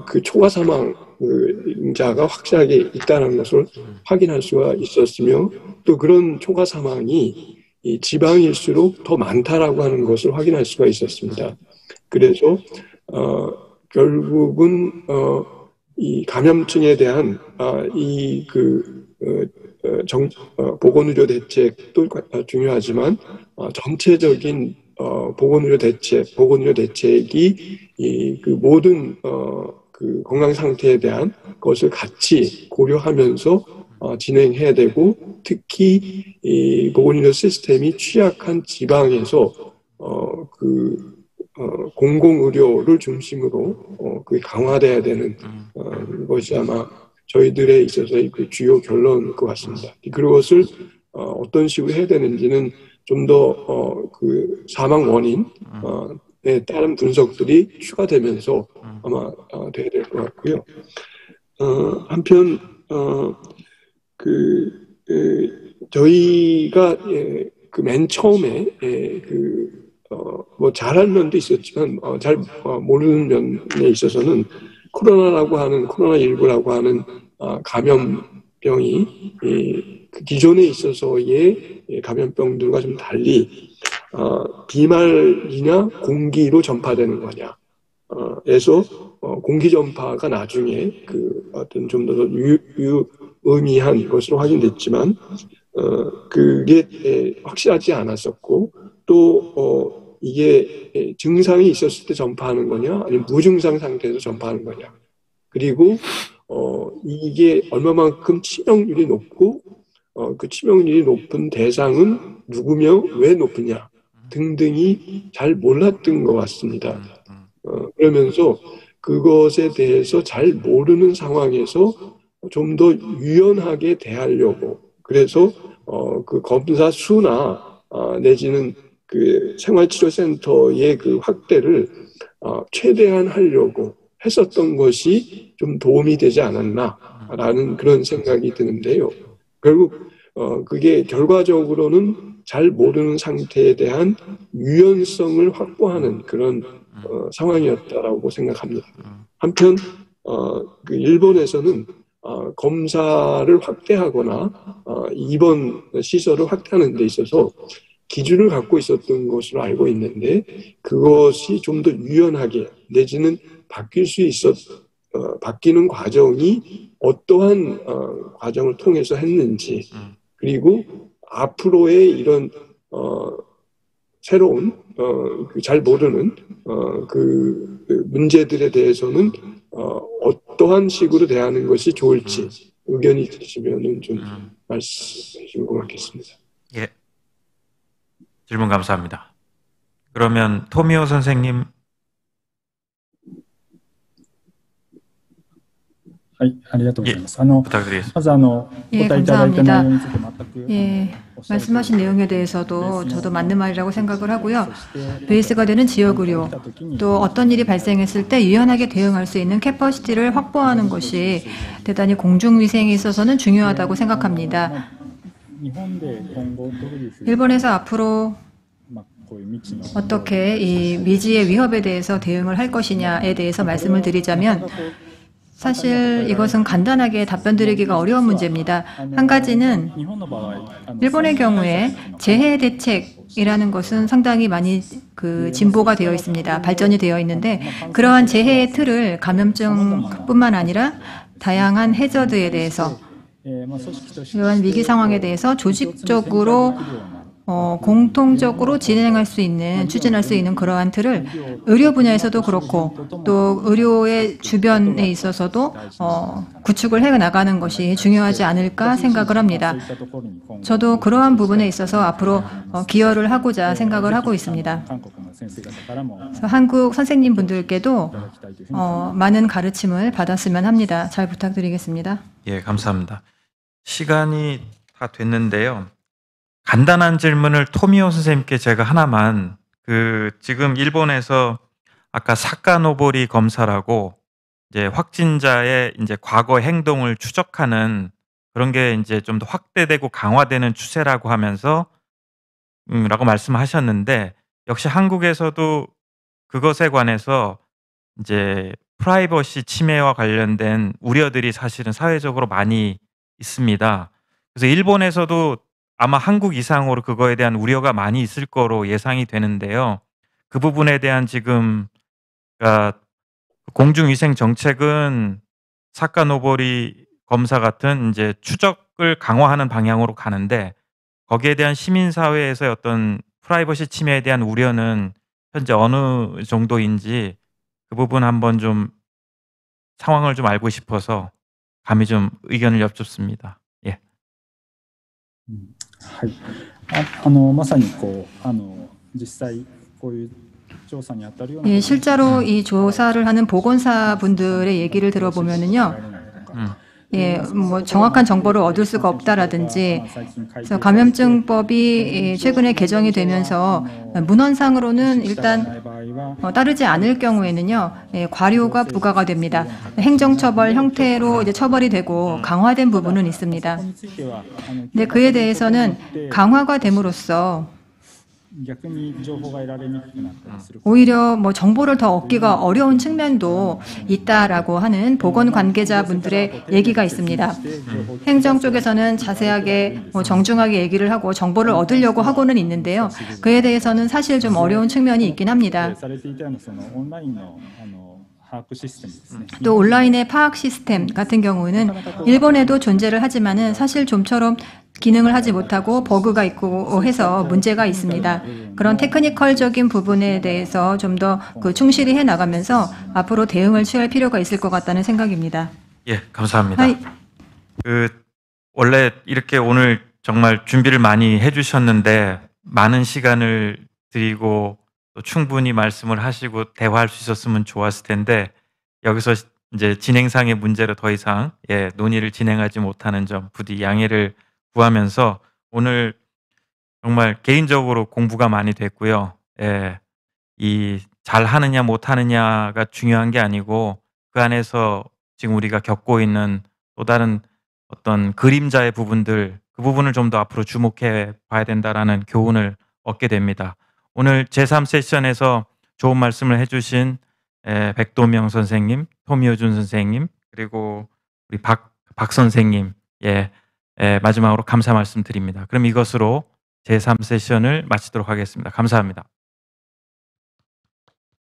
그 초과 사망자가 확실하게 있다는 것을 확인할 수가 있었으며 또 그런 초과 사망이 이 지방일수록 더 많다라고 하는 것을 확인할 수가 있었습니다. 그래서 결국은 이 감염증에 대한 보건의료 대책도 중요하지만 전체적인 보건의료 대책이 그 모든 그 건강 상태에 대한 것을 같이 고려하면서 진행해야 되고 특히 이 보건의료 시스템이 취약한 지방에서 공공의료를 중심으로 그게 강화돼야 되는 것이 아마 저희들에 있어서의 그 주요 결론일 것 같습니다. 그것을 어떤 식으로 해야 되는지는 좀 더 그 사망 원인에 따른 분석들이 추가되면서 아마 돼야 될 것 같고요. 한편 저희가 그 맨 처음에 뭐 잘하는 면도 있었지만 잘 모르는 면에 있어서는 코로나19라고 하는 감염병이 그 기존에 있어서의 감염병들과 좀 달리 비말이나 공기로 전파되는 거냐 에서 공기 전파가 나중에 그 어떤 좀 더 유의미한 것으로 확인됐지만 그게 확실하지 않았었고 또 이게 증상이 있었을 때 전파하는 거냐 아니면 무증상 상태에서 전파하는 거냐 그리고 이게 얼마만큼 치명률이 높고 그 치명률이 높은 대상은 누구며 왜 높으냐 등등이 잘 몰랐던 것 같습니다. 그러면서 그것에 대해서 잘 모르는 상황에서 좀 더 유연하게 대하려고 그래서 그 검사 수나 내지는 그 생활치료센터의 그 확대를 최대한 하려고 했었던 것이 좀 도움이 되지 않았나라는 그런 생각이 드는데요. 결국 그게 결과적으로는 잘 모르는 상태에 대한 유연성을 확보하는 그런 상황이었다라고 생각합니다. 한편 그 일본에서는 검사를 확대하거나 입원 시설을 확대하는 데 있어서 기준을 갖고 있었던 것으로 알고 있는데 그것이 좀 더 유연하게 내지는 바뀌는 과정이 어떠한 과정을 통해서 했는지 그리고 앞으로의 이런 새로운 잘 모르는 그 문제들에 대해서는 어떠한 식으로 대하는 것이 좋을지 의견이 있으시면은 좀 말씀해 주시면 고맙겠습니다. 예. 질문 감사합니다. 그러면 토미오 선생님. はい、ありがとうございます。 부탁드리겠습니다. まずお答えいただいた内容について全く 예, 말씀하신 내용에 대해서도 저도 맞는 말이라고 생각을 하고요. 베이스가 되는 지역 의료, 또 어떤 일이 발생했을 때 유연하게 대응할 수 있는 캐퍼시티를 확보하는 것이 대단히 공중위생에 있어서는 중요하다고 생각합니다. 日本で今後どういうふうに 일본에서 앞으로 こういう未知の 어떻게 이 미지의 위협에 대해서 대응을 할 것이냐에 대해서 말씀을 드리자면 사실 이것은 간단하게 답변 드리기가 어려운 문제입니다. 한 가지는 日本の場合 일본의 경우에 재해 대책이라는 것은 상당히 많이 진보가 되어 있습니다. 발전이 되어 있는데 그러한 재해의 틀을 감염증뿐만 아니라 다양한 해저드에 대해서 이러한 위기 상황에 대해서 조직적으로 공통적으로 진행할 수 있는, 추진할 수 있는 그러한 틀을 의료 분야에서도 그렇고 또 의료의 주변에 있어서도 구축을 해 나가는 것이 중요하지 않을까 생각을 합니다. 저도 그러한 부분에 있어서 앞으로 기여를 하고자 생각을 하고 있습니다. 그래서 한국 선생님 분들께도 많은 가르침을 받았으면 합니다. 잘 부탁드리겠습니다. 예, 감사합니다. 시간이 다 됐는데요. 간단한 질문을 토미오 선생님께 제가 하나만, 지금 일본에서 아까 사카노보리 검사라고 이제 확진자의 이제 과거 행동을 추적하는 그런 게 이제 좀 더 확대되고 강화되는 추세라고 하면서 라고 말씀하셨는데 역시 한국에서도 그것에 관해서 이제 프라이버시 침해와 관련된 우려들이 사실은 사회적으로 많이 있습니다. 그래서 일본에서도 아마 한국 이상으로 그거에 대한 우려가 많이 있을 거로 예상이 되는데요. 그 부분에 대한 지금 공중위생 정책은 사카노보리 검사 같은 이제 추적을 강화하는 방향으로 가는데 거기에 대한 시민사회에서의 어떤 프라이버시 침해에 대한 우려는 현재 어느 정도인지 그 부분 한번 좀 상황을 좀 알고 싶어서 감히 좀 의견을 여쭙습니다. 예. はい、まさに実際こういう調査にあたるような 예, 실제로 이 조사를 하는 보건사 분들의 얘기를 들어보면은요. 예, 뭐 정확한 정보를 얻을 수가 없다라든지, 그래서 감염증법이 최근에 개정이 되면서 문헌상으로는 일단 따르지 않을 경우에는요, 예, 과료가 부과가 됩니다. 행정처벌 형태로 이제 처벌이 되고 강화된 부분은 있습니다. 근데 그에 대해서는 강화가 됨으로써 오히려 뭐 정보를 더 얻기가 어려운 측면도 있다라고 하는 보건 관계자분들의 얘기가 있습니다. 행정 쪽에서는 자세하게 정중하게 얘기를 하고 정보를 얻으려고 하고는 있는데요. 그에 대해서는 사실 좀 어려운 측면이 있긴 합니다. 또 온라인의 파악 시스템 같은 경우는 일본에도 존재를 하지만은 사실 좀처럼 기능을 하지 못하고 버그가 있고 해서 문제가 있습니다. 그런 테크니컬적인 부분에 대해서 좀 더 충실히 해 나가면서 앞으로 대응을 취할 필요가 있을 것 같다는 생각입니다. 예, 감사합니다. 하이. 원래 이렇게 오늘 정말 준비를 많이 해주셨는데 많은 시간을 드리고 또 충분히 말씀을 하시고 대화할 수 있었으면 좋았을 텐데 여기서 이제 진행상의 문제로 더 이상 논의를 진행하지 못하는 점 부디 양해를 구하면서 오늘 정말 개인적으로 공부가 많이 됐고요. 이 잘하느냐 못하느냐가 중요한 게 아니고 그 안에서 지금 우리가 겪고 있는 또 다른 어떤 그림자의 부분들 그 부분을 좀 더 앞으로 주목해 봐야 된다라는 교훈을 얻게 됩니다. 오늘 제3 세션에서 좋은 말씀을 해주신 백도명 선생님, 토미호준 선생님, 그리고 우리 박 선생님, 마지막으로 감사 말씀 드립니다. 그럼 이것으로 제3 세션을 마치도록 하겠습니다. 감사합니다.